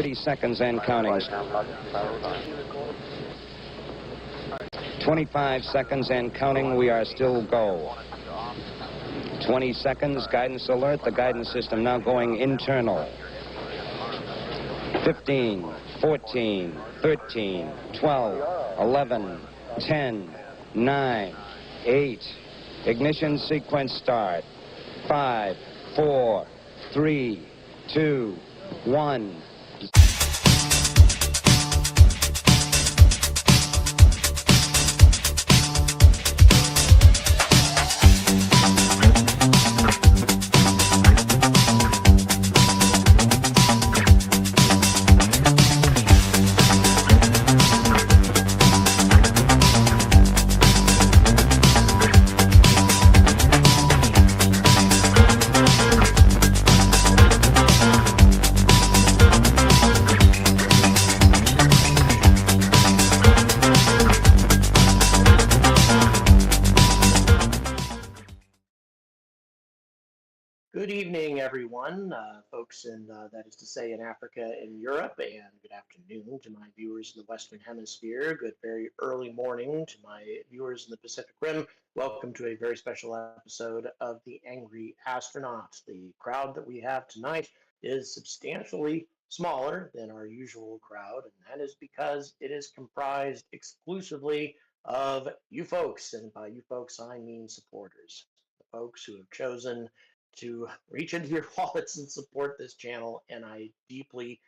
30 seconds and counting. 25 seconds and counting. We are still go. 20 seconds. Guidance alert. The guidance system now going internal. 15, 14, 13, 12, 11, 10, 9, 8. Ignition sequence start. 5, 4, 3, 2, 1. Good evening, everyone, folks that is to say in Africa and Europe, and good afternoon to my viewers in the Western Hemisphere. Good very early morning to my viewers in the Pacific Rim. Welcome to a very special episode of The Angry Astronaut. The crowd that we have tonight is substantially smaller than our usual crowd, and that is because it is comprised exclusively of you folks, and by you folks I mean supporters, the folks who have chosen to reach into your wallets and support this channel, and I deeply,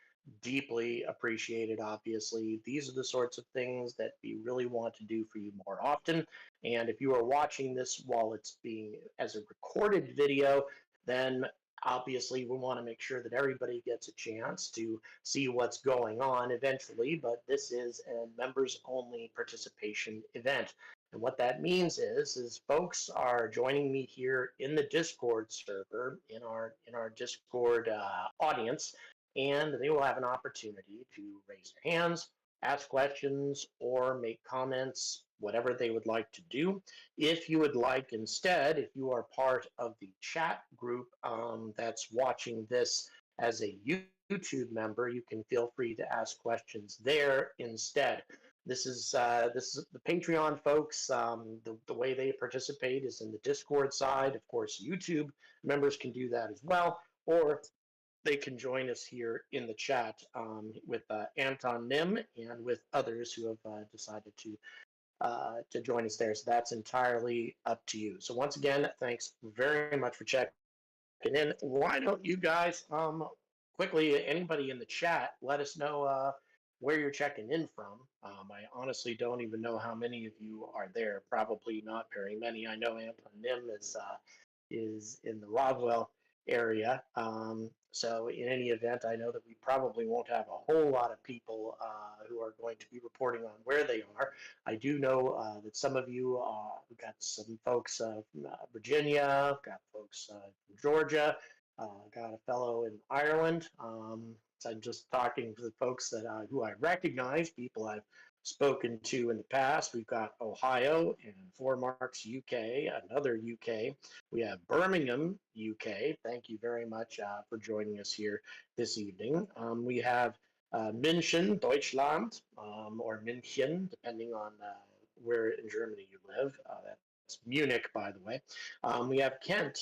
deeply appreciate it. Obviously, these are the sorts of things that we really want to do for you more often, and if you are watching this while it's being as a recorded video, then obviously we want to make sure that everybody gets a chance to see what's going on eventually, but this is a members only participation event. And what that means is folks are joining me here in the Discord server, in our Discord audience, and they will have an opportunity to raise their hands, ask questions, or make comments, whatever they would like to do. If you would like instead, if you are part of the chat group that's watching this as a YouTube member, you can feel free to ask questions there instead. This is the Patreon folks. The way they participate is in the Discord side. Of course, YouTube members can do that as well, or they can join us here in the chat with Anton Nim and with others who have decided to join us there. So that's entirely up to you. So once again, thanks very much for checking in. Why don't you guys quickly, anybody in the chat, let us know where you're checking in from. I honestly don't even know how many of you are there. Probably not very many. I know Anton Nim is in the Roswell area. So in any event, I know that we probably won't have a whole lot of people who are going to be reporting on where they are. I do know that some of you, we've got some folks from Virginia, got folks from Georgia, got a fellow in Ireland. So I'm just talking to the folks that who I recognize, people I've spoken to in the past. We've got Ohio and Four Marks, UK, another UK. We have Birmingham, UK. Thank you very much for joining us here this evening. We have München, Deutschland, or München, depending on where in Germany you live. That's Munich, by the way. We have Kent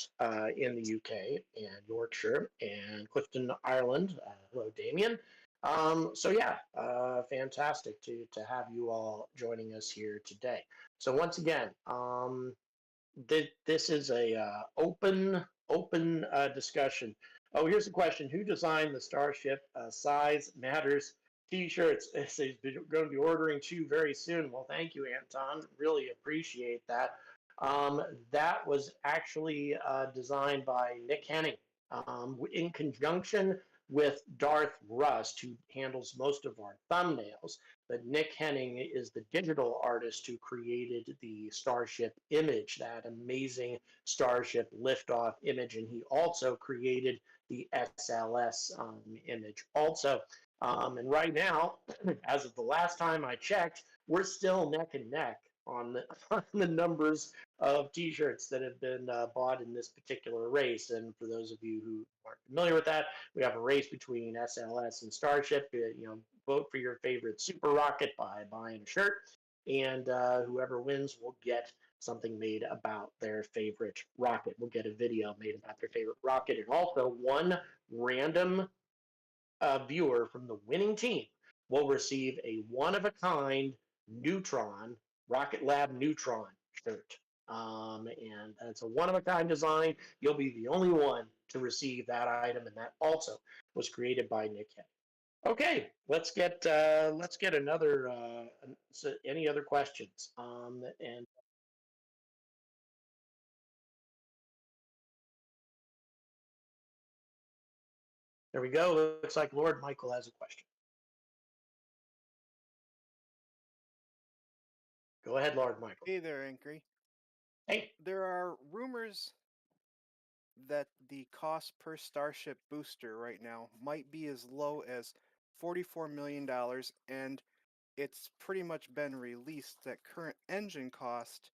in the UK, and Yorkshire, and Clifton, Ireland. Hello, Damien. So yeah, fantastic to have you all joining us here today. So once again, this is a open discussion. Oh, here's a question: who designed the Starship Size Matters T-shirts? He's going to be ordering 2 very soon. Well, thank you, Anton. Really appreciate that. That was actually designed by Nick Henning in conjunction with Darth Rust, who handles most of our thumbnails. But Nick Henning is the digital artist who created the Starship image, that amazing Starship liftoff image, and he also created the SLS image also. And right now, as of the last time I checked, we're still neck and neck on the, on the numbers of t-shirts that have been bought in this particular race. And for those of you who aren't familiar with that, we have a race between SLS and Starship. Vote for your favorite super rocket by buying a shirt, and whoever wins will get something made about their favorite rocket. We'll get a video made about their favorite rocket, and also one random viewer from the winning team will receive a one-of-a-kind Neutron, Rocket Lab Neutron shirt. And it's a one-of-a-kind design. You'll be the only one to receive that item, and that also was created by Nick Hay. Okay, let's get another. Any other questions? And there we go. Looks like Lord Michael has a question. Go ahead, Lord Michael. Hey there, Ankry. Hey. There are rumors that the cost per Starship booster right now might be as low as $44 million, and it's pretty much been released that current engine costs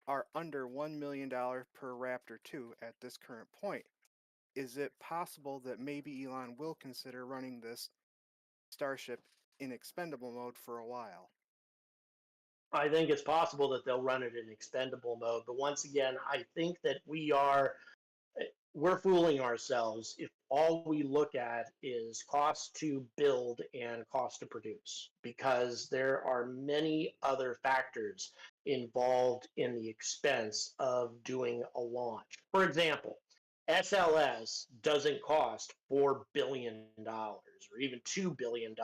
are under $1 million per Raptor 2 at this current point. Is it possible that maybe Elon will consider running this Starship in expendable mode for a while? I think it's possible that they'll run it in expendable mode, but once again, I think that we're fooling ourselves if all we look at is cost to build and cost to produce, because there are many other factors involved in the expense of doing a launch. For example, SLS doesn't cost $4 billion or even $2 billion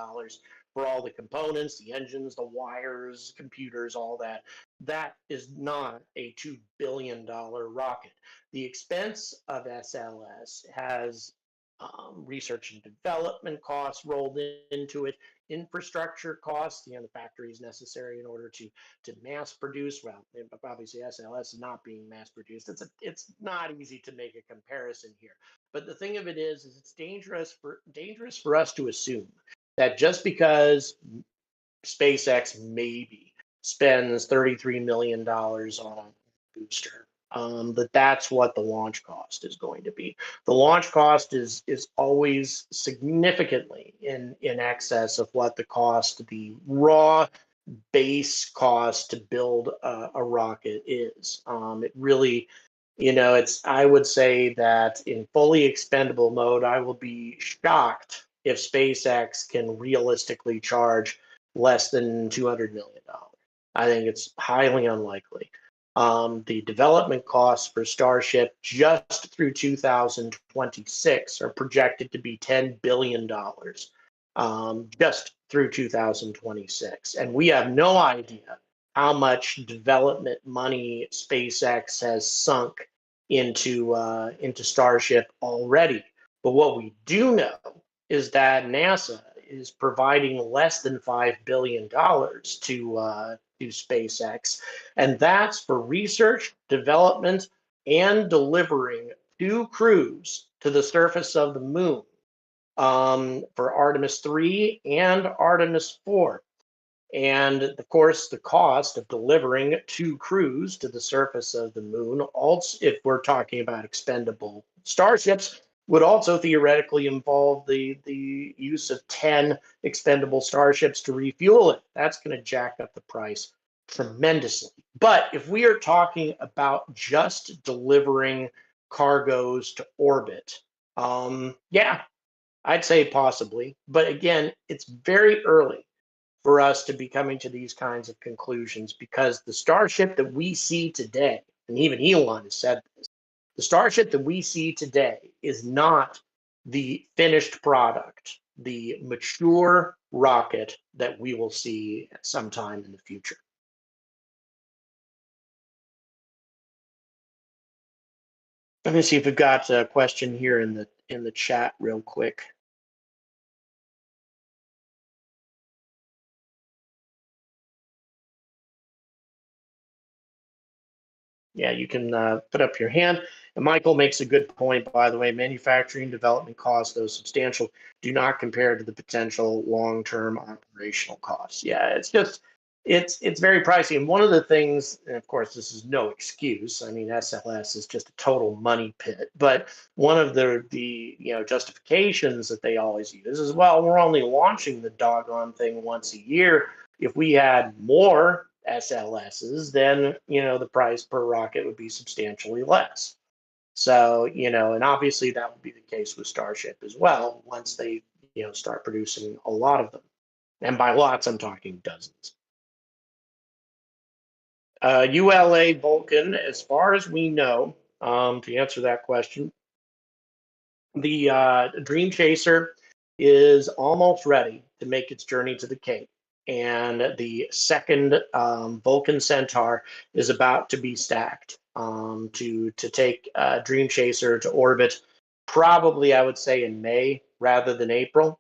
for all the components, the engines, the wires, computers, all that. That is not a $2 billion rocket. The expense of SLS has research and development costs rolled into it, infrastructure costs, the factories necessary in order to mass produce. Well, obviously SLS is not being mass produced. It's not easy to make a comparison here. But the thing of it is it's dangerous for us to assume that just because SpaceX maybe spends $33 million on a booster, that's what the launch cost is going to be. The launch cost is always significantly in excess of what the raw base cost to build a rocket is. It really, I would say that in fully expendable mode, I will be shocked if SpaceX can realistically charge less than $200 million. I think it's highly unlikely. The development costs for Starship just through 2026 are projected to be $10 billion just through 2026. And we have no idea how much development money SpaceX has sunk into Starship already. But what we do know is that NASA is providing less than $5 billion to SpaceX, and that's for research, development, and delivering 2 crews to the surface of the moon for Artemis 3 and Artemis 4. And of course, the cost of delivering 2 crews to the surface of the moon, also, if we're talking about expendable starships, would also theoretically involve the use of 10 expendable starships to refuel it. That's going to jack up the price tremendously. But if we are talking about just delivering cargoes to orbit, yeah, I'd say possibly. But again, it's very early for us to be coming to these kinds of conclusions, because the Starship that we see today, and even Elon has said this, the Starship that we see today is not the finished product, the mature rocket that we will see at some time in the future. Let me see if we've got a question here in the chat real quick. Yeah, you can put up your hand. And Michael makes a good point, by the way. Manufacturing development costs, though substantial, do not compare to the potential long-term operational costs. Yeah, it's just it's very pricey. And one of the things, and of course, this is no excuse. I mean, SLS is just a total money pit. But one of the justifications that they always use is, well, we're only launching the doggone thing once a year. If we had more SLSs, then the price per rocket would be substantially less. So, and obviously that would be the case with Starship as well once they start producing a lot of them. And by lots, I'm talking dozens. ULA Vulcan, as far as we know, to answer that question, the Dream Chaser is almost ready to make its journey to the Cape. And the second Vulcan Centaur is about to be stacked to take Dream Chaser to orbit, probably I would say in May rather than April,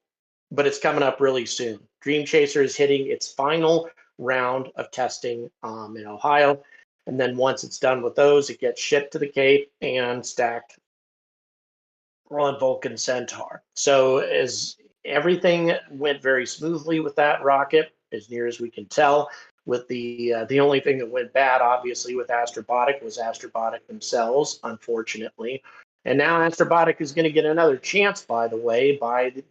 but it's coming up really soon. Dream Chaser is hitting its final round of testing in Ohio. And then once it's done with those, it gets shipped to the Cape and stacked on Vulcan Centaur. So as everything went very smoothly with that rocket, as near as we can tell. With the only thing that went bad, obviously, with Astrobotic was Astrobotic themselves, unfortunately. And now Astrobotic is going to get another chance, by the way,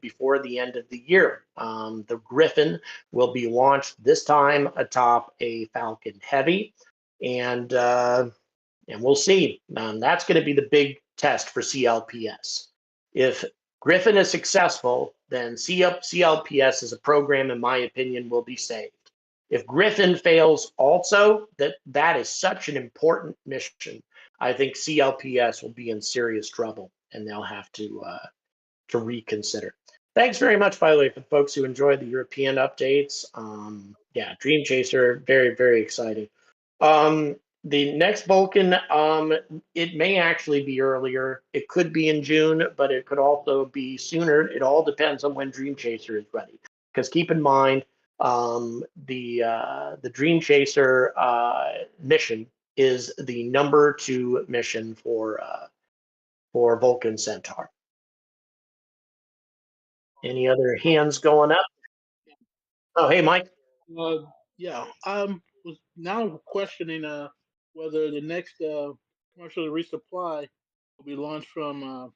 before the end of the year. The Griffin will be launched this time atop a Falcon Heavy, and we'll see. That's going to be the big test for CLPS. If Griffin is successful, then CLPS as a program, in my opinion, will be saved. If Griffin fails also, that is such an important mission. I think CLPS will be in serious trouble, and they'll have to reconsider. Thanks very much, by the way, for the folks who enjoyed the European updates. Yeah, Dream Chaser, very, very exciting. The next Vulcan, it may actually be earlier. It could be in June, but it could also be sooner. It all depends on when Dream Chaser is ready. Because keep in mind, the Dream Chaser mission is the #2 mission for Vulcan Centaur. Any other hands going up? Oh, hey, Mike. Yeah, was now questioning whether the next commercial resupply will be launched from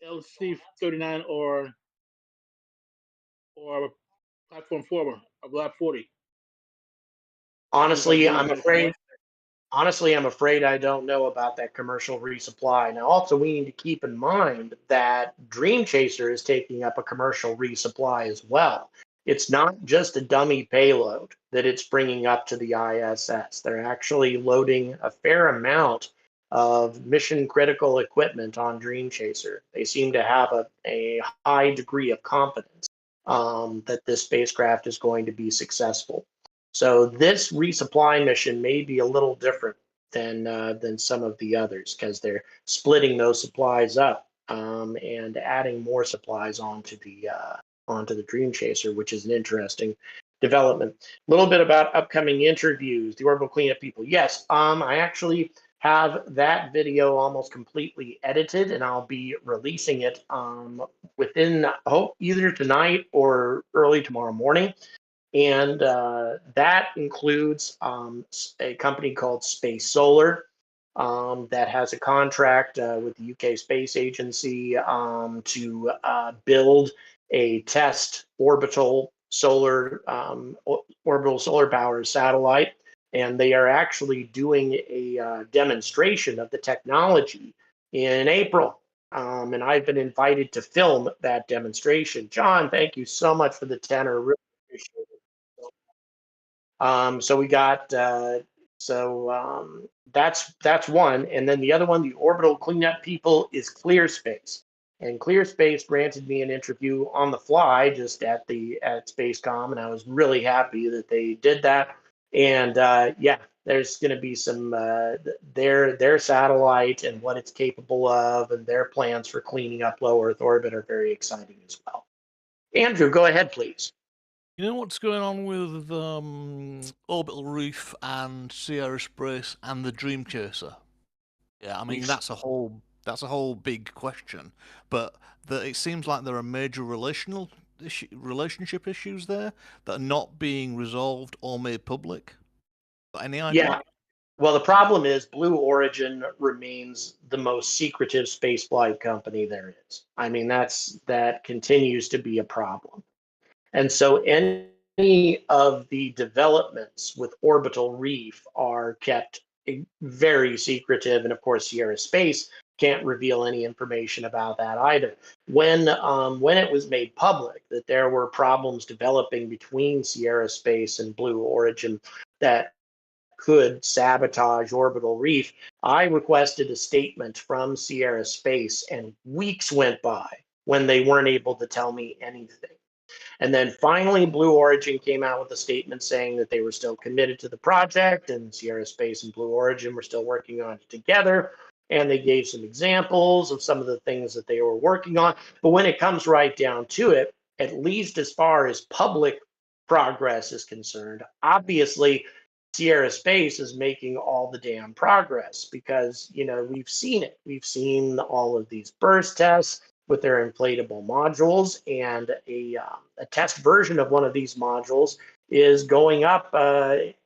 LC-39 or platform 4 of Lab 40. Honestly, I'm afraid I don't know about that commercial resupply. Now, also, we need to keep in mind that Dream Chaser is taking up a commercial resupply as well. It's not just a dummy payload that it's bringing up to the ISS. They're actually loading a fair amount of mission critical equipment on Dream Chaser. They seem to have a high degree of confidence that this spacecraft is going to be successful. So this resupply mission may be a little different than some of the others because they're splitting those supplies up and adding more supplies onto the Dream Chaser, which is an interesting development. A little bit about upcoming interviews, the orbital cleanup people. Yes, I actually have that video almost completely edited, and I'll be releasing it within either tonight or early tomorrow morning. And that includes a company called Space Solar that has a contract with the UK Space Agency to build a test orbital solar power satellite. And they are actually doing a demonstration of the technology in April. And I've been invited to film that demonstration. John, thank you so much for the tenor. Really appreciate it. So we got that's one, and then the other one, the orbital cleanup people, is ClearSpace, and ClearSpace granted me an interview on the fly just at Spacecom, and I was really happy that they did that. And yeah, there's going to be some their satellite and what it's capable of, and their plans for cleaning up low Earth orbit are very exciting as well. Andrew, go ahead, please. You know what's going on with Orbital Reef and Sierra Space and the Dream Chaser? Yeah, I mean that's a whole big question, but it seems like there are major relational relationship issues there that are not being resolved or made public? Got any idea? Yeah. Well, the problem is Blue Origin remains the most secretive spaceflight company there is. I mean, that continues to be a problem. And so any of the developments with Orbital Reef are kept very secretive. And of course, Sierra Space can't reveal any information about that either. When it was made public that there were problems developing between Sierra Space and Blue Origin that could sabotage Orbital Reef, I requested a statement from Sierra Space, and weeks went by when they weren't able to tell me anything. And then finally, Blue Origin came out with a statement saying that they were still committed to the project, and Sierra Space and Blue Origin were still working on it together. And they gave some examples of some of the things that they were working on. But when it comes right down to it, at least as far as public progress is concerned, obviously Sierra Space is making all the damn progress because, we've seen it. We've seen all of these burst tests with their inflatable modules, and a test version of one of these modules is going up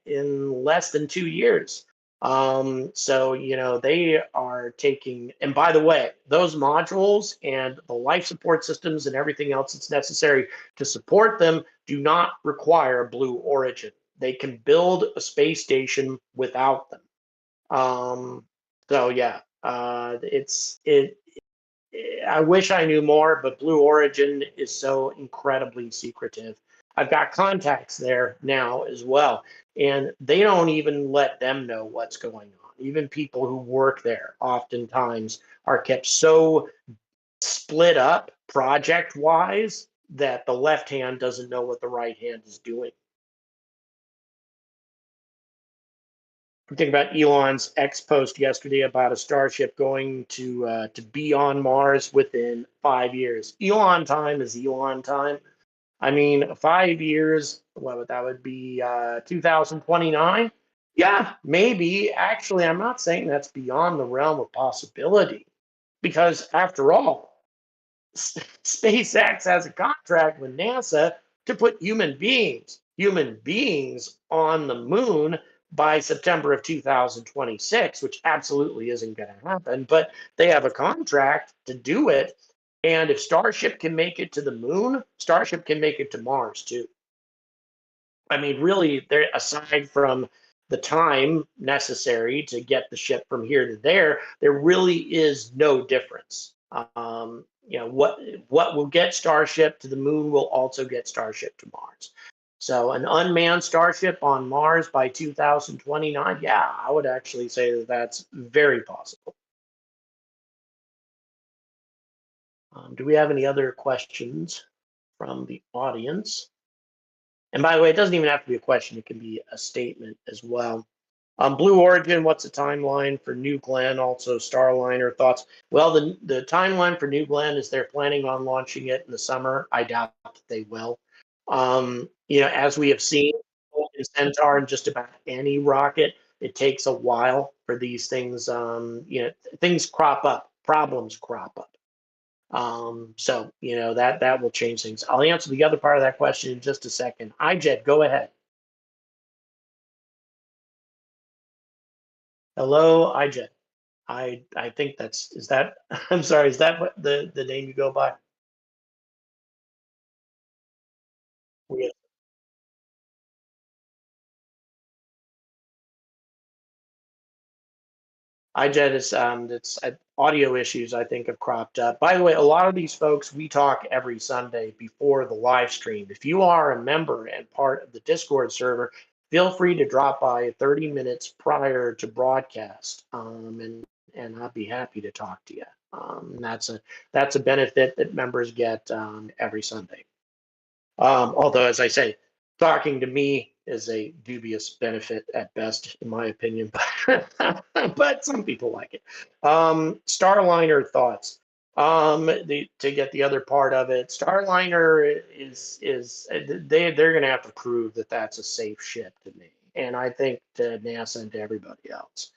in less than 2 years. So, they are taking, and by the way, those modules and the life support systems and everything else that's necessary to support them do not require Blue Origin. They can build a space station without them. So yeah, I wish I knew more, but Blue Origin is so incredibly secretive. I've got contacts there now as well, and they don't even let them know what's going on. Even people who work there oftentimes are kept so split up project-wise that the left hand doesn't know what the right hand is doing. I'm thinking about Elon's X post yesterday about a Starship going to be on Mars within 5 years. Elon time is Elon time. I mean, 5 years, that would be 2029. Yeah, maybe. Actually, I'm not saying that's beyond the realm of possibility, because after all, SpaceX has a contract with NASA to put human beings on the moon by September of 2026, which absolutely isn't going to happen, but they have a contract to do it. And if Starship can make it to the moon, Starship can make it to Mars too. I mean, really, aside from the time necessary to get the ship from here to there really is no difference. What will get Starship to the moon will also get Starship to Mars. So an unmanned Starship on Mars by 2029, yeah, I would actually say that that's very possible. Do we have any other questions from the audience? And by the way, it doesn't even have to be a question. It can be a statement as well. Blue Origin, what's the timeline for New Glenn? Also, Starliner thoughts. Well, the timeline for New Glenn is they're planning on launching it in the summer. I doubt that they will. As we have seen in Centaur and just about any rocket, it takes a while for these things. Things crop up, problems crop up. So that will change things. I'll answer the other part of that question in just a second. IJet, go ahead. Hello, IJet. I think I'm sorry, is that what the name you go by? Yeah. IJet is it's audio issues I think have cropped up. By the way, a lot of these folks, we talk every Sunday before the live stream. If you are a member and part of the Discord server, feel free to drop by 30 minutes prior to broadcast, and I'll be happy to talk to you. That's a benefit that members get every Sunday. Although, as I say, talking to me is a dubious benefit at best, in my opinion, but some people like it. Starliner thoughts. To get the other part of it, Starliner they're going to have to prove that that's a safe ship to me, and I think to NASA and to everybody else.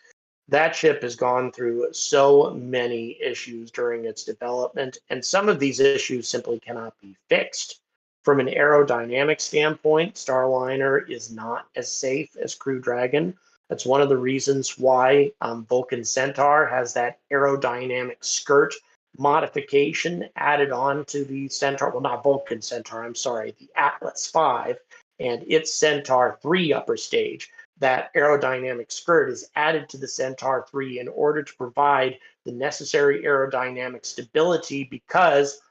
That ship has gone through so many issues during its development, and some of these issues simply cannot be fixed. From an aerodynamic standpoint, Starliner is not as safe as Crew Dragon. That's one of the reasons why Vulcan Centaur has that aerodynamic skirt modification added on to the Centaur. Well, not Vulcan Centaur, I'm sorry, the Atlas V and its Centaur 3 upper stage. That aerodynamic skirt is added to the Centaur 3 in order to provide the necessary aerodynamic stability, because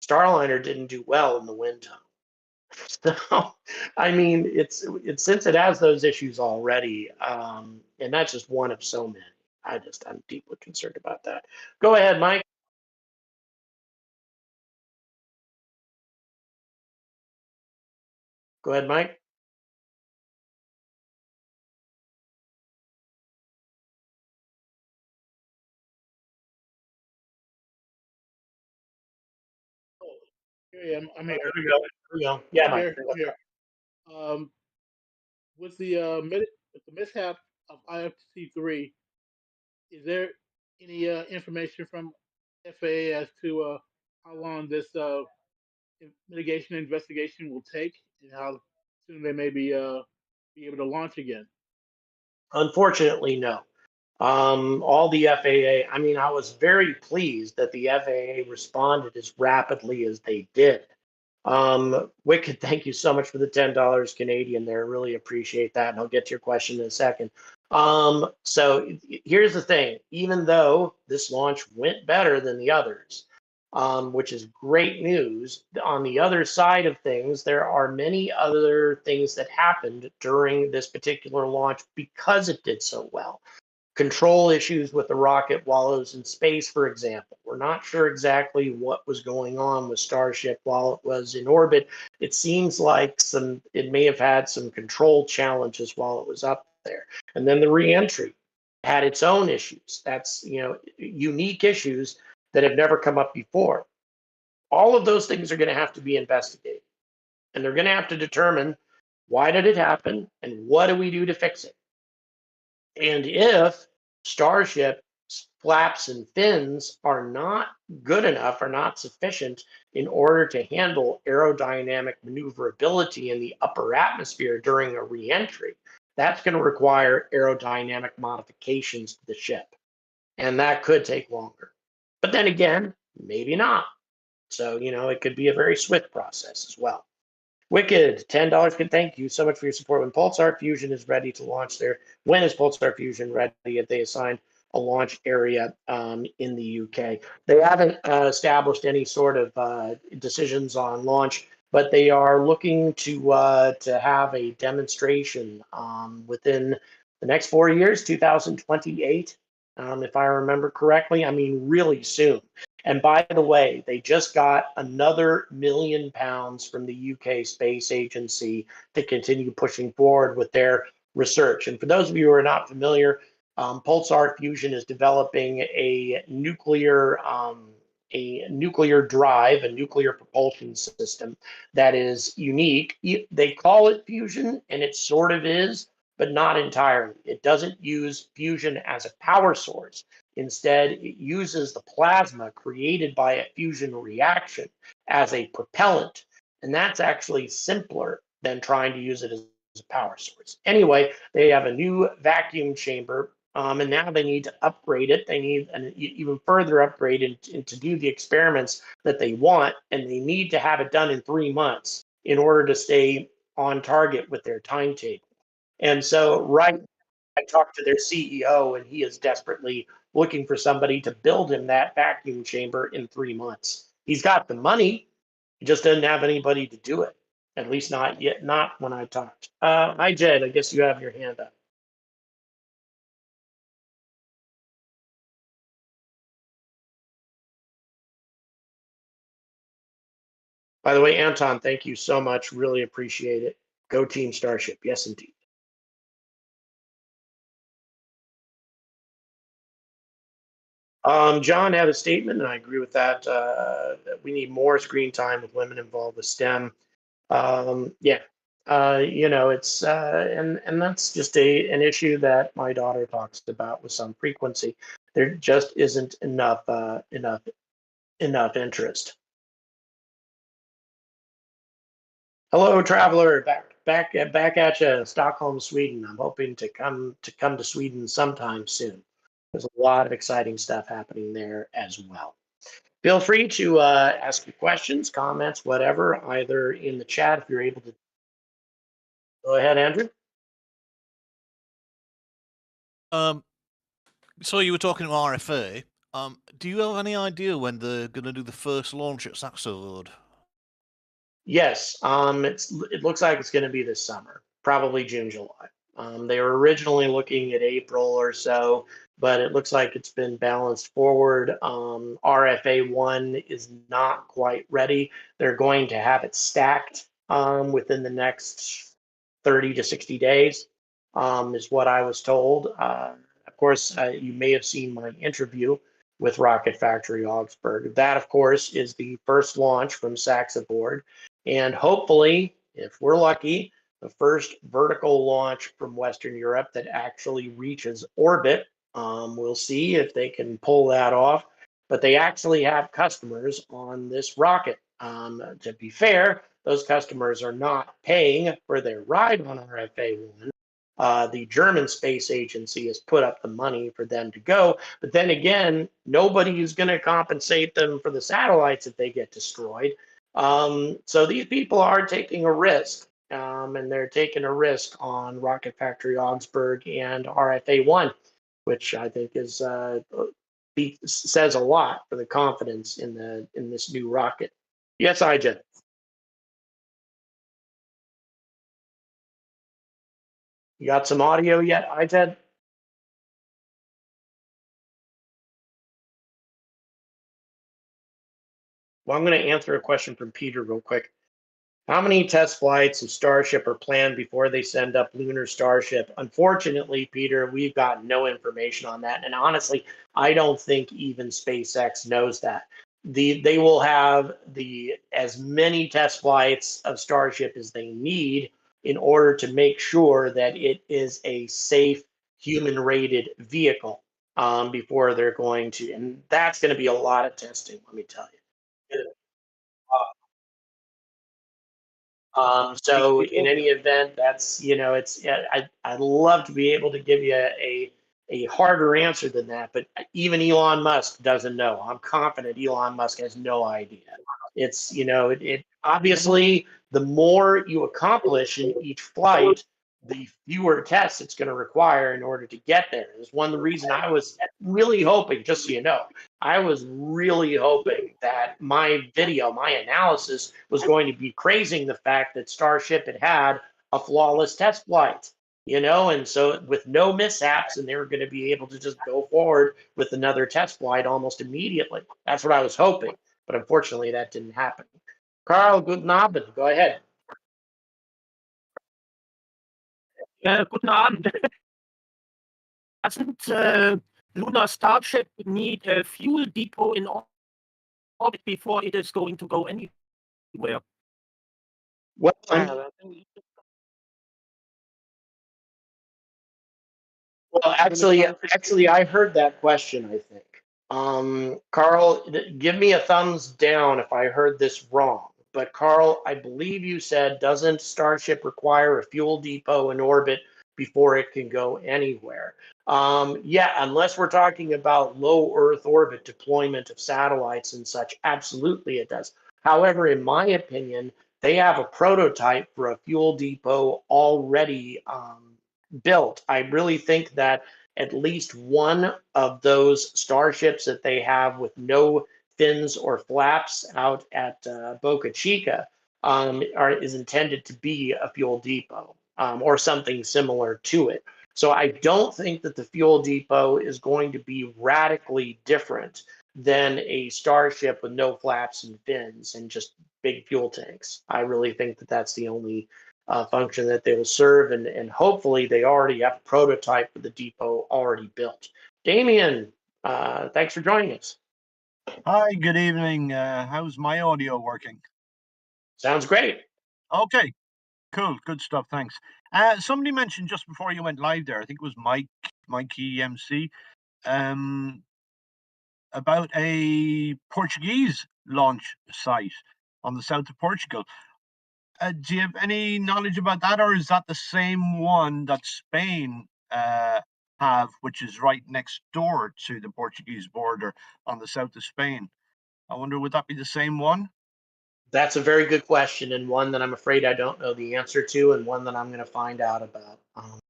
Starliner didn't do well in the wind tunnel. So, I mean, it's since it has those issues already, and that's just one of so many. I'm deeply concerned about that. Go ahead, Mike. Go ahead, Mike. Here I am. I'm here. There we go. There we go. Yeah, Mike. I'm here. Um, with the with the mishap of IFC3, is there any information from FAA as to how long this mitigation investigation will take, and how soon they may be able to launch again? Unfortunately, no. All the FAA, I mean, I was very pleased that the FAA responded as rapidly as they did. Wicked, thank you so much for the $10 Canadian there. Really appreciate that. And I'll get to your question in a second. So here's the thing, even though this launch went better than the others, which is great news, on the other side of things, there are many other things that happened during this particular launch because it did so well. Control issues with the rocket while it was in space, for example. We're not sure exactly what was going on with Starship while it was in orbit. It seems like it may have had some control challenges while it was up there. And then the reentry had its own issues. That's, unique issues that have never come up before. All of those things are going to have to be investigated. And they're going to have to determine, why did it happen and what do we do to fix it? And if Starship flaps and fins are not good enough or not sufficient in order to handle aerodynamic maneuverability in the upper atmosphere during a reentry, that's going to require aerodynamic modifications to the ship. And that could take longer. But then again, maybe not. So, it could be a very swift process as well. Wicked, $10 can thank you so much for your support. When Pulsar Fusion is ready to launch when is Pulsar Fusion ready? If they assign a launch area in the UK, they haven't established any sort of decisions on launch, but they are looking to have a demonstration within the next 4 years, 2028, if I remember correctly. I mean, really soon. And by the way, they just got another £1 million from the UK Space Agency to continue pushing forward with their research. And for those of you who are not familiar, Pulsar Fusion is developing a nuclear drive, a nuclear propulsion system that is unique. They call it fusion, and it sort of is, but not entirely. It doesn't use fusion as a power source. Instead, it uses the plasma created by a fusion reaction as a propellant. And that's actually simpler than trying to use it as a power source. Anyway, they have a new vacuum chamber, and now they need to upgrade it. They need an even further upgrade and to do the experiments that they want, and they need to have it done in 3 months in order to stay on target with their timetable. And so I talked to their CEO, and he is desperately looking for somebody to build him that vacuum chamber in 3 months. He's got the money, he just doesn't have anybody to do it. At least not yet, not when I talked. Hi, Jed, I guess you have your hand up. By the way, Anton, thank you so much. Really appreciate it. Go Team Starship. Yes, indeed. John had a statement, and I agree with that. That we need more screen time with women involved with STEM. Yeah, it's and that's just an issue that my daughter talks about with some frequency. There just isn't enough interest. Hello, traveler. Back at you, Stockholm, Sweden. I'm hoping to come to Sweden sometime soon. There's a lot of exciting stuff happening there as well. Feel free to ask your questions, comments, whatever, either in the chat if you're able to. Go ahead, Andrew. So you were talking about RFA. Do you have any idea when they're going to do the first launch at Saxo? Yes, it looks like it's going to be this summer, probably June, July. They were originally looking at April or so, but it looks like it's been balanced forward. RFA 1 is not quite ready. They're going to have it stacked within the next 30 to 60 days, is what I was told. Of course, you may have seen my interview with Rocket Factory Augsburg. That, of course, is the first launch from Saxo board. And hopefully, if we're lucky, the first vertical launch from Western Europe that actually reaches orbit. We'll see if they can pull that off. But they actually have customers on this rocket. To be fair, those customers are not paying for their ride on RFA 1. The German Space Agency has put up the money for them to go. But then again, nobody is going to compensate them for the satellites if they get destroyed. So these people are taking a risk, and they're taking a risk on Rocket Factory Augsburg and RFA 1, which I think is says a lot for the confidence in this new rocket. Yes, IJ. You got some audio yet, IJ? Well, I'm going to answer a question from Peter real quick. How many test flights of Starship are planned before they send up Lunar Starship? Unfortunately, Peter, we've got no information on that. And honestly, I don't think even SpaceX knows that. They will have as many test flights of Starship as they need in order to make sure that it is a safe human-rated vehicle before they're going to. And that's going to be a lot of testing, let me tell you. So in any event, that's, it's, I'd love to be able to give you a harder answer than that, but even Elon Musk doesn't know. I'm confident Elon Musk has no idea. It's, it obviously, the more you accomplish in each flight, the fewer tests it's going to require in order to get there. Is one of the reason I was really hoping, just so you know, I was really hoping that my video, my analysis, was going to be praising the fact that Starship had a flawless test flight, and so with no mishaps, and they were going to be able to just go forward with another test flight almost immediately. That's what I was hoping, but unfortunately that didn't happen. Carl, guten Abend. Go ahead. Guten Abend. Doesn't Lunar Starship need a fuel depot in orbit before it is going to go anywhere? Well, actually, I heard that question, I think. Carl, give me a thumbs down if I heard this wrong. But Carl, I believe you said, doesn't Starship require a fuel depot in orbit before it can go anywhere? Yeah, unless we're talking about low Earth orbit deployment of satellites and such, absolutely it does. However, in my opinion, they have a prototype for a fuel depot already built. I really think that at least one of those starships that they have with no fins or flaps out at Boca Chica is intended to be a fuel depot or something similar to it. So I don't think that the fuel depot is going to be radically different than a starship with no flaps and fins and just big fuel tanks. I really think that that's the only function that they will serve, and hopefully they already have a prototype for the depot already built. Damien, thanks for joining us. Hi, good evening. How's my audio working? Sounds great. Okay, cool, good stuff, thanks. Somebody mentioned just before you went live there, I think it was Mikey MC, about a Portuguese launch site on the south of Portugal. Do you have any knowledge about that, or is that the same one that Spain have, which is right next door to the Portuguese border on the south of Spain? I wonder, would that be the same one? That's a very good question, and one that I'm afraid I don't know the answer to, and one that I'm going to find out about.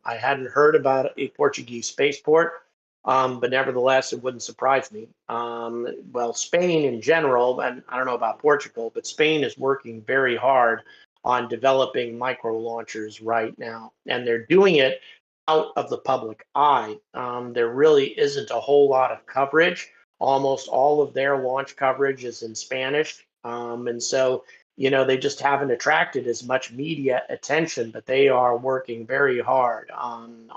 I hadn't heard about a Portuguese spaceport, but nevertheless, it wouldn't surprise me. Well, Spain in general, and I don't know about Portugal, but Spain is working very hard on developing micro launchers right now, and they're doing it out of the public eye. There really isn't a whole lot of coverage. Almost all of their launch coverage is in Spanish. And so, they just haven't attracted as much media attention, but they are working very hard on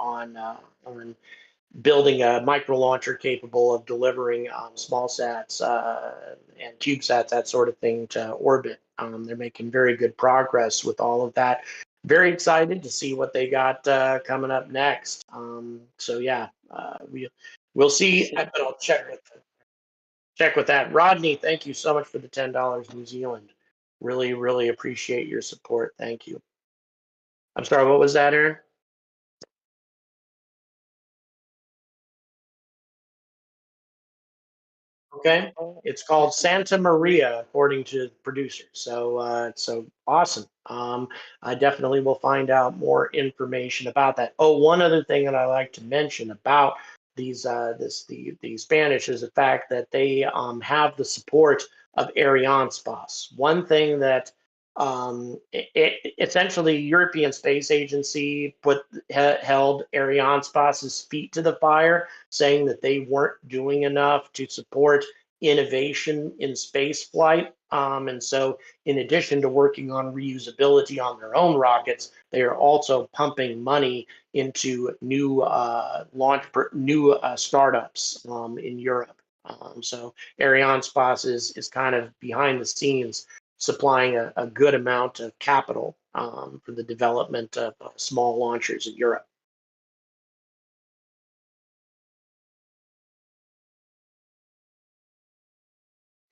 building a micro launcher capable of delivering small sats and CubeSats, that sort of thing, to orbit. They're making very good progress with all of that. Very excited to see what they got coming up next. So yeah, we'll see. But I'll check with that. Rodney, thank you so much for the $10 New Zealand. Really, really appreciate your support. Thank you. I'm sorry, what was that, Aaron? Okay, it's called Santa Maria, according to the producer. So awesome. I definitely will find out more information about that. Oh, one other thing that I like to mention about the Spanish is the fact that they have the support of Arianespace. One thing that essentially European Space Agency held Arianespace's feet to the fire, saying that they weren't doing enough to support innovation in space flight. And so, in addition to working on reusability on their own rockets, they are also pumping money into new startups in Europe. So Arianespace is kind of behind the scenes supplying a good amount of capital for the development of small launchers in Europe.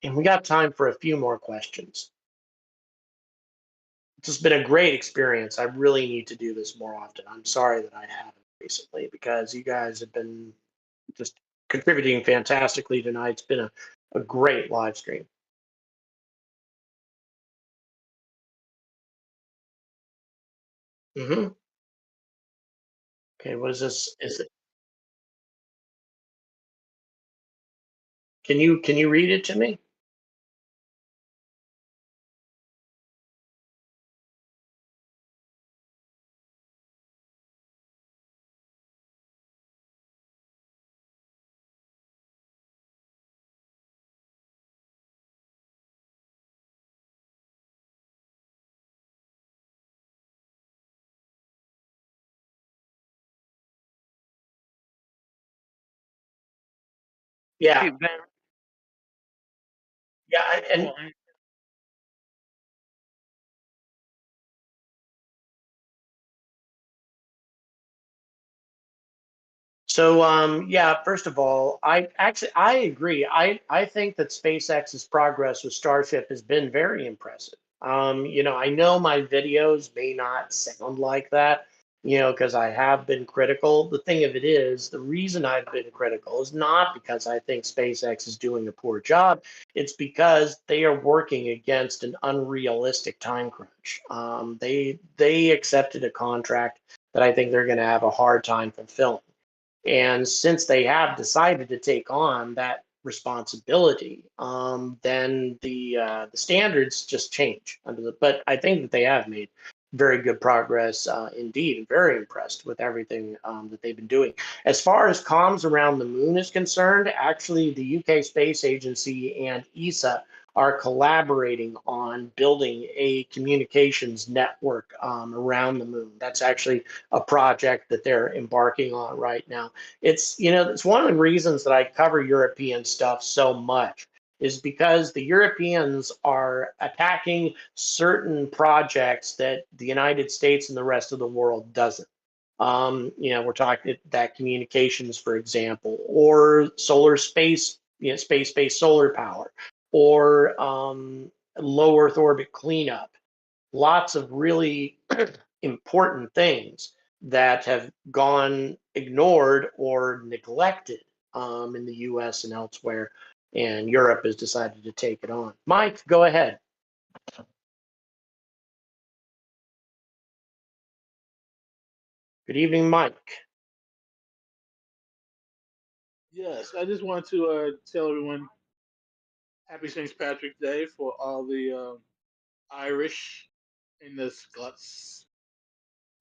And we got time for a few more questions. It's just been a great experience. I really need to do this more often. I'm sorry that I haven't recently, because you guys have been just contributing fantastically tonight. It's been a great live stream. Mm-hmm. Okay, what is this? Is it? Can you read it to me? Yeah, yeah, and so yeah. First of all, I agree. I think that SpaceX's progress with Starship has been very impressive. I know my videos may not sound like that, because I have been critical. The thing of it is, the reason I've been critical is not because I think SpaceX is doing a poor job. It's because they are working against an unrealistic time crunch. They accepted a contract that I think they're going to have a hard time fulfilling. And since they have decided to take on that responsibility, then the standards just change. But I think that they have made very good progress indeed. I'm very impressed with everything that they've been doing. As far as comms around the moon is concerned, actually, the UK Space Agency and ESA are collaborating on building a communications network around the moon. That's actually a project that they're embarking on right now. It's one of the reasons that I cover European stuff so much, is because the Europeans are attacking certain projects that the United States and the rest of the world doesn't. We're talking that communications, for example, or solar space, space-based solar power, or low Earth orbit cleanup, lots of really important things that have gone ignored or neglected in the US and elsewhere, and Europe has decided to take it on. Mike, go ahead. Good evening, Mike. Yes, I just want to tell everyone happy St. Patrick's Day for all the Irish and the Scots.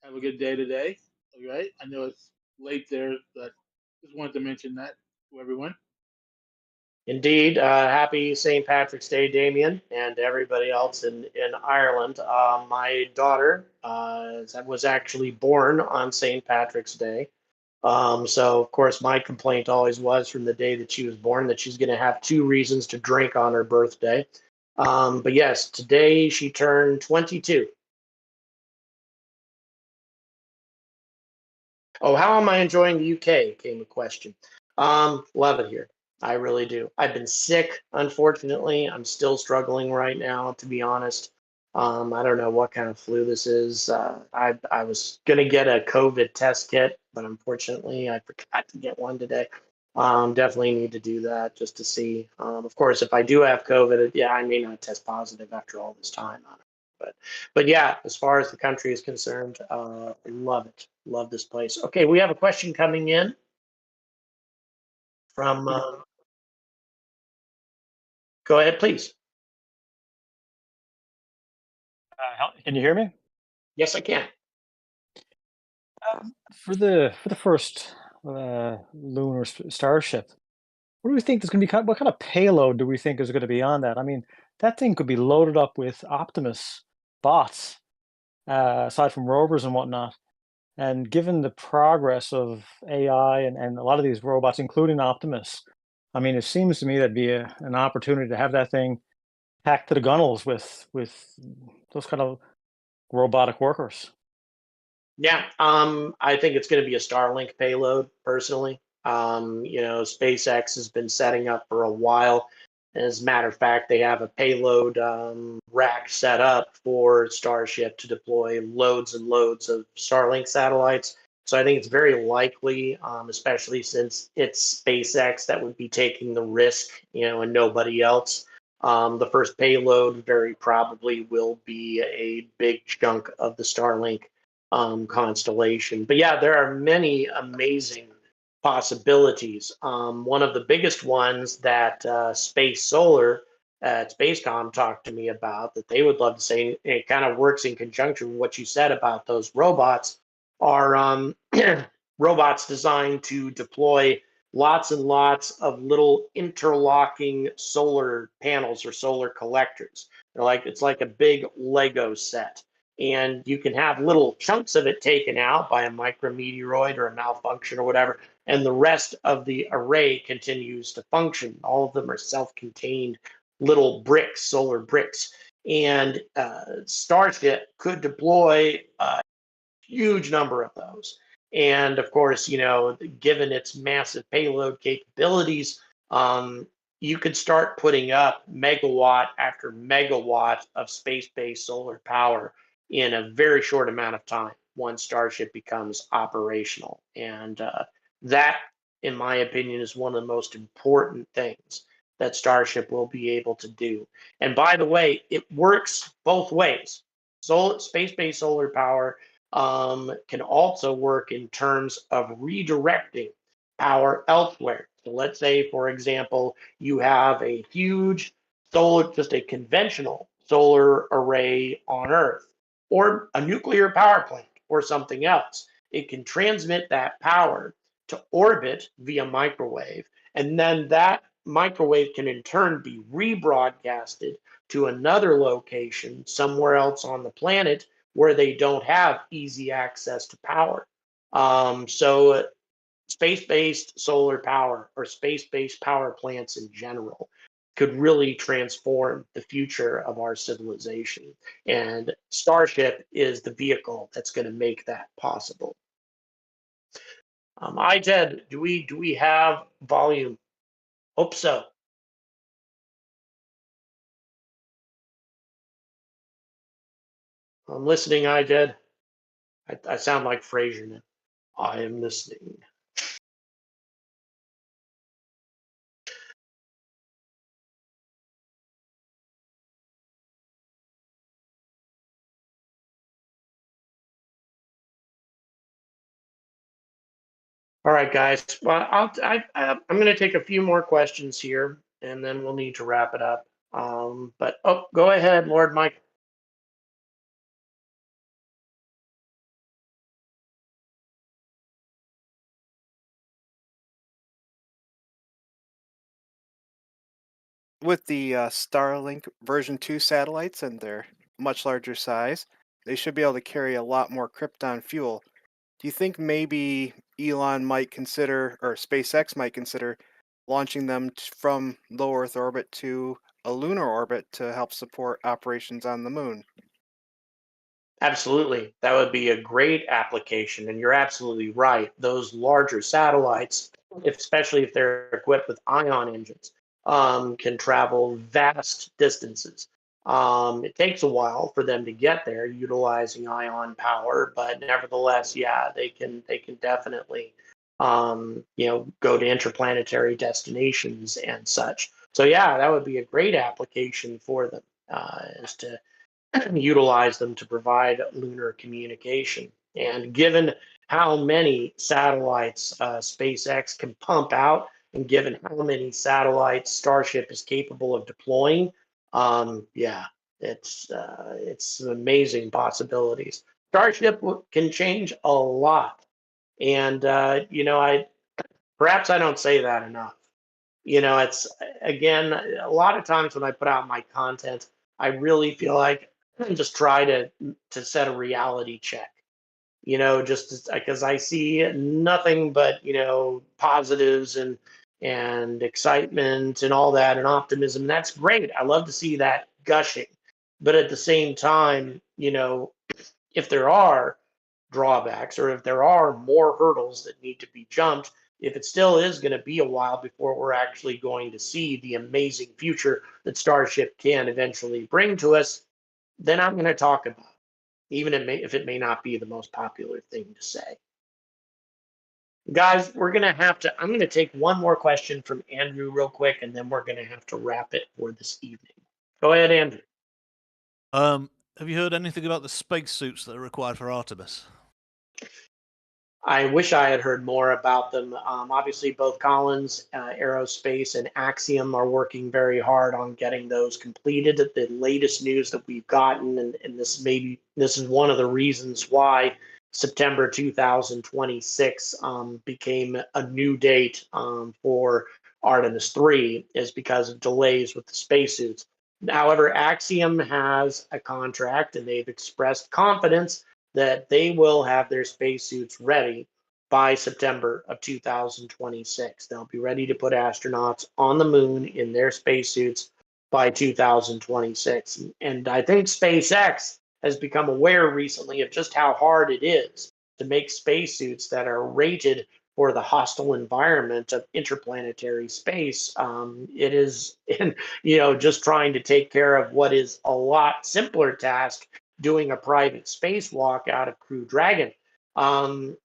Have a good day today. All right. I know it's late there, but just wanted to mention that to everyone. Indeed, happy St. Patrick's Day, Damien, and everybody else in Ireland. My daughter was actually born on St. Patrick's Day. So, of course, my complaint always was from the day that she was born that she's going to have 2 reasons to drink on her birthday. But yes, today she turned 22. Oh, how am I enjoying the UK? Came a question. Love it here. I really do. I've been sick, unfortunately. I'm still struggling right now, to be honest. I don't know what kind of flu this is. I was gonna get a COVID test kit, but unfortunately, I forgot to get one today. Definitely need to do that just to see. Of course, if I do have COVID, yeah, I may not test positive after all this time. But yeah, as far as the country is concerned, love it. Love this place. Okay, we have a question coming in from. Go ahead, please. Can you hear me? Yes, I can. For the first lunar starship, what do we think there's going to be? What kind of payload do we think is going to be on that? I mean, that thing could be loaded up with Optimus bots, aside from rovers and whatnot. And given the progress of AI and a lot of these robots, including Optimus, I mean, it seems to me that'd be an opportunity to have that thing packed to the gunnels with those kind of robotic workers. Yeah, I think it's going to be a Starlink payload, personally. SpaceX has been setting up for a while. As a matter of fact, they have a payload rack set up for Starship to deploy loads and loads of Starlink satellites. So I think it's very likely, especially since it's SpaceX that would be taking the risk, and nobody else. The first payload very probably will be a big chunk of the Starlink constellation. But yeah, there are many amazing possibilities. One of the biggest ones that Space Solar at Spacecom talked to me about that they would love to say, and it kind of works in conjunction with what you said about those robots, are robots designed to deploy lots and lots of little interlocking solar panels or solar collectors. It's like a big Lego set. And you can have little chunks of it taken out by a micrometeoroid or a malfunction or whatever, and the rest of the array continues to function. All of them are self-contained little bricks, solar bricks. And Starship could deploy a huge number of those. And of course, given its massive payload capabilities, you could start putting up megawatt after megawatt of space-based solar power in a very short amount of time once Starship becomes operational. And that, in my opinion, is one of the most important things that Starship will be able to do. And by the way, it works both ways. Space-based solar power can also work in terms of redirecting power elsewhere. So let's say, for example, you have a huge just a conventional solar array on Earth, or a nuclear power plant, or something else. It can transmit that power to orbit via microwave, and then that microwave can in turn be rebroadcasted to another location somewhere else on the planet where they don't have easy access to power. So space-based solar power or space-based power plants in general could really transform the future of our civilization. And Starship is the vehicle that's going to make that possible. Ted, do we have volume? Hope so. I'm listening, I did. I sound like Frasier now. I am listening. All right, guys. Well, I'm going to take a few more questions here, and then we'll need to wrap it up. But go ahead, Lord Mike. With the Starlink version 2 satellites and their much larger size, they should be able to carry a lot more Krypton fuel. Do you think maybe Elon might consider, or SpaceX might consider, launching them from low Earth orbit to a lunar orbit to help support operations on the moon? Absolutely. That would be a great application. And you're absolutely right. Those larger satellites, especially if they're equipped with ion engines, can travel vast distances. It takes a while for them to get there utilizing ion power, but nevertheless, yeah, they can definitely go to interplanetary destinations and such. So yeah, that would be a great application for them, is to utilize them to provide lunar communication. And given how many satellites SpaceX can pump out, and given how many satellites Starship is capable of deploying, yeah, it's amazing possibilities. Starship can change a lot, and I perhaps I don't say that enough. It's again, a lot of times when I put out my content, I really feel like I just try to set a reality check. Just because I see nothing but positives and excitement and all that and optimism. That's great. I love to see that gushing, but at the same time, if there are drawbacks or if there are more hurdles that need to be jumped, if it still is going to be a while before we're actually going to see the amazing future that Starship can eventually bring to us, then I'm going to talk about it, even if it may not be the most popular thing to say. Guys, I'm going to take one more question from Andrew real quick, and then we're going to have to wrap it for this evening. Go ahead, Andrew. Have you heard anything about the spacesuits that are required for Artemis? I wish I had heard more about them. Obviously, both Collins Aerospace and Axiom are working very hard on getting those completed. The latest news that we've gotten, and this is one of the reasons why September 2026 became a new date for Artemis 3, is because of delays with the spacesuits. However, Axiom has a contract, and they've expressed confidence that they will have their spacesuits ready by September of 2026. They'll be ready to put astronauts on the moon in their spacesuits by 2026. And I think SpaceX has become aware recently of just how hard it is to make spacesuits that are rated for the hostile environment of interplanetary space. It is, just trying to take care of what is a lot simpler task, doing a private spacewalk out of Crew Dragon.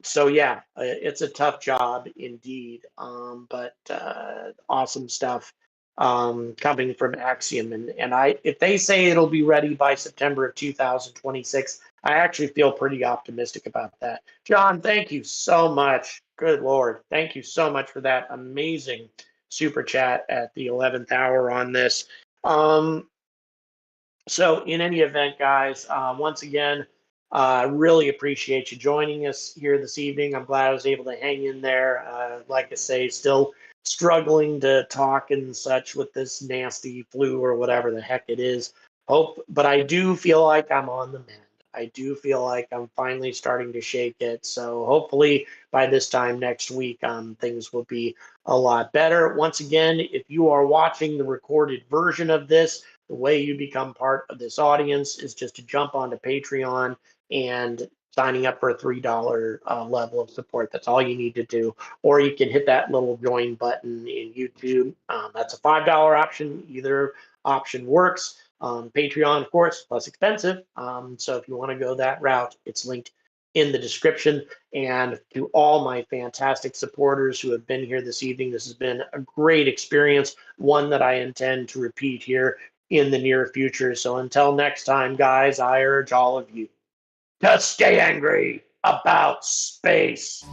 So yeah, it's a tough job indeed, but awesome stuff coming from Axiom. And if they say it'll be ready by September of 2026, I actually feel pretty optimistic about that. John, thank you so much. Good Lord. Thank you so much for that amazing super chat at the 11th hour on this. So in any event, guys, once again, I really appreciate you joining us here this evening. I'm glad I was able to hang in there. Like I say, still struggling to talk and such with this nasty flu or whatever the heck it is. But I do feel like I'm on the mend. I do feel like I'm finally starting to shake it. So hopefully by this time next week, things will be a lot better. Once again, if you are watching the recorded version of this, the way you become part of this audience is just to jump onto Patreon and signing up for a $3 level of support. That's all you need to do. Or you can hit that little join button in YouTube. That's a $5 option. Either option works. Patreon, of course, less expensive. So if you want to go that route, it's linked in the description. And to all my fantastic supporters who have been here this evening, this has been a great experience, one that I intend to repeat here in the near future. So until next time, guys, I urge all of you to stay angry about space.